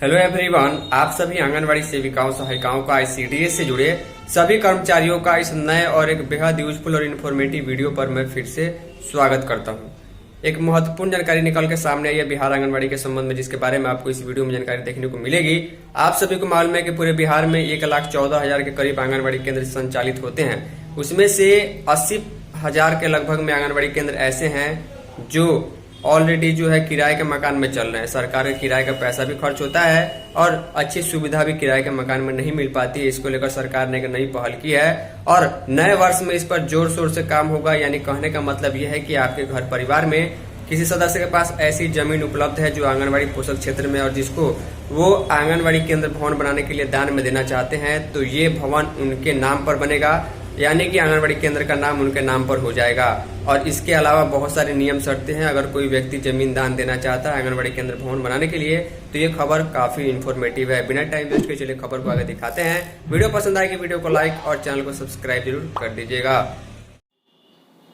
Hello everyone, आप सभी आंगनवाड़ी सेविकाओं सहायिकाओं का ICDS से जुड़े सभी कर्मचारियों का इस नए और एक बेहद यूजफुल और इन्फॉर्मेटिव वीडियो पर मैं फिर से स्वागत करता हूं। एक महत्वपूर्ण जानकारी निकल के सामने आई है बिहार आंगनवाड़ी के संबंध में, जिसके बारे में आपको इस वीडियो में जानकारी देखने को मिलेगी। आप सभी को मालूम है कि पूरे बिहार में 1,14,000 के करीब आंगनवाड़ी केंद्र संचालित होते हैं। उसमें से 80,000 के लगभग में आंगनवाड़ी केंद्र ऐसे हैं जो ऑलरेडी जो है किराए के मकान में चल रहे हैं। सरकार के किराए का पैसा भी खर्च होता है और अच्छी सुविधा भी किराए के मकान में नहीं मिल पाती है। इसको लेकर सरकार ने एक नई पहल की है और नए वर्ष में इस पर जोर शोर से काम होगा। यानी कहने का मतलब यह है कि आपके घर परिवार में किसी सदस्य के पास ऐसी जमीन उपलब्ध है जो आंगनवाड़ी पोषक क्षेत्र में और जिसको वो आंगनवाड़ी केंद्र भवन बनाने के लिए दान में देना चाहते हैं, तो ये भवन उनके नाम पर बनेगा, यानी कि आंगनवाड़ी केंद्र का नाम उनके नाम पर हो जाएगा। और इसके अलावा बहुत सारे नियम शर्तें हैं। अगर कोई व्यक्ति जमीन दान देना चाहता है आंगनवाड़ी केंद्र भवन बनाने के लिए, तो ये खबर काफी इन्फॉर्मेटिव है। बिना टाइम वेस्ट के चलिए खबर को आगे दिखाते हैं। वीडियो पसंद आएगी वीडियो को लाइक और चैनल को सब्सक्राइब जरूर कर दीजिएगा।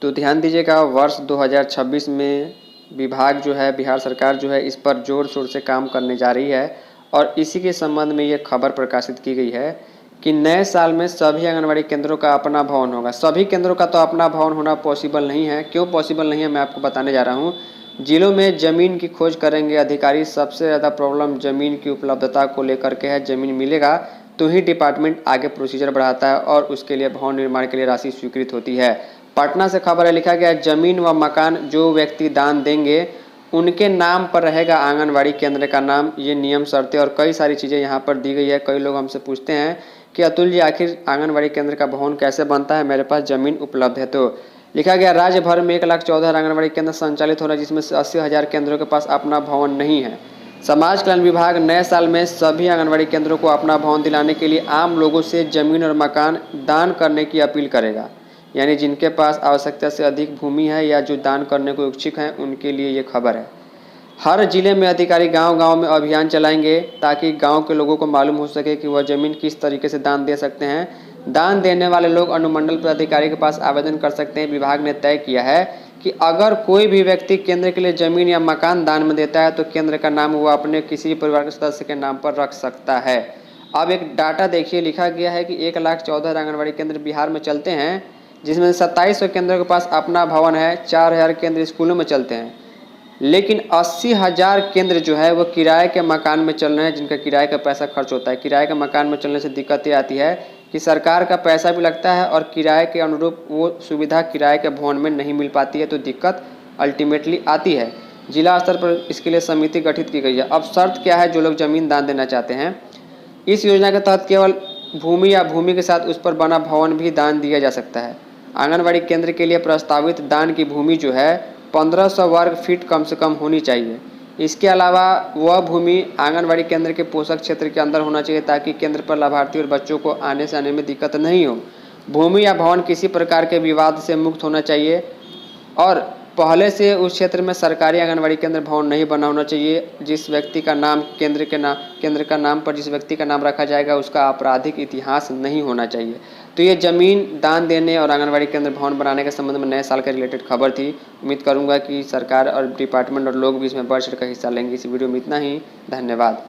तो ध्यान दीजिएगा, वर्ष 2026 में विभाग जो है, बिहार सरकार जो है, इस पर जोर शोर से काम करने जा रही है और इसी के संबंध में ये खबर प्रकाशित की गई है कि नए साल में सभी आंगनवाड़ी केंद्रों का अपना भवन होगा। सभी केंद्रों का तो अपना भवन होना पॉसिबल नहीं है। क्यों पॉसिबल नहीं है, मैं आपको बताने जा रहा हूँ। जिलों में ज़मीन की खोज करेंगे अधिकारी। सबसे ज़्यादा प्रॉब्लम ज़मीन की उपलब्धता को लेकर के है। ज़मीन मिलेगा तो ही डिपार्टमेंट आगे प्रोसीजर बढ़ाता है और उसके लिए भवन निर्माण के लिए राशि स्वीकृत होती है। पटना से खबर है, लिखा गया, जमीन व मकान जो व्यक्ति दान देंगे उनके नाम पर रहेगा आंगनवाड़ी केंद्र का नाम। ये नियम शर्तें और कई सारी चीज़ें यहाँ पर दी गई है। कई लोग हमसे पूछते हैं कि अतुल जी, आखिर आंगनवाड़ी केंद्र का भवन कैसे बनता है, मेरे पास ज़मीन उपलब्ध है। तो लिखा गया, राज्य भर में 1,14,000 आंगनवाड़ी केंद्र संचालित हो रहा है, जिसमें से 80,000 केंद्रों के पास अपना भवन नहीं है। समाज कल्याण विभाग नए साल में सभी आंगनवाड़ी केंद्रों को अपना भवन दिलाने के लिए आम लोगों से जमीन और मकान दान करने की अपील करेगा। यानी जिनके पास आवश्यकता से अधिक भूमि है या जो दान करने को इच्छुक हैं, उनके लिए ये खबर है। हर जिले में अधिकारी गांव-गांव में अभियान चलाएंगे ताकि गांव के लोगों को मालूम हो सके कि वह जमीन किस तरीके से दान दे सकते हैं। दान देने वाले लोग अनुमंडल पदाधिकारी के पास आवेदन कर सकते हैं। विभाग ने तय किया है कि अगर कोई भी व्यक्ति केंद्र के लिए जमीन या मकान दान में देता है तो केंद्र का नाम वह अपने किसी परिवार के सदस्य के नाम पर रख सकता है। अब एक डाटा देखिए, लिखा गया है कि 1,14,000 आंगनवाड़ी केंद्र बिहार में चलते हैं, जिसमें 2700 केंद्रों के पास अपना भवन है। 4,000 केंद्र स्कूलों में चलते हैं, लेकिन 80,000 केंद्र जो है वो किराए के मकान में चल रहे हैं, जिनका किराए का पैसा खर्च होता है। किराए के मकान में चलने से दिक्कत ये आती है कि सरकार का पैसा भी लगता है और किराए के अनुरूप वो सुविधा किराए के भवन में नहीं मिल पाती है, तो दिक्कत अल्टीमेटली आती है। जिला स्तर पर इसके लिए समिति गठित की गई है। अब शर्त क्या है, जो लोग जमीन दान देना चाहते हैं, इस योजना के तहत केवल भूमि या भूमि के साथ उस पर बना भवन भी दान दिया जा सकता है। आंगनवाड़ी केंद्र के लिए प्रस्तावित दान की भूमि जो है 1500 वर्ग फीट कम से कम होनी चाहिए। इसके अलावा वह भूमि आंगनवाड़ी केंद्र के पोषक क्षेत्र के अंदर होना चाहिए ताकि केंद्र पर लाभार्थी और बच्चों को आने से आने में दिक्कत नहीं हो। भूमि या भवन किसी प्रकार के विवाद से मुक्त होना चाहिए और पहले से उस क्षेत्र में सरकारी आंगनवाड़ी केंद्र भवन नहीं बना होना चाहिए। जिस व्यक्ति का नाम केंद्र का नाम पर जिस व्यक्ति का नाम रखा जाएगा उसका आपराधिक इतिहास नहीं होना चाहिए। तो ये जमीन दान देने और आंगनवाड़ी केंद्र भवन बनाने के संबंध में नए साल के रिलेटेड खबर थी। उम्मीद करूंगा कि सरकार और डिपार्टमेंट और लोग भी इसमें बढ़ चढ़ कर हिस्सा लेंगे। इस वीडियो में इतना ही। धन्यवाद।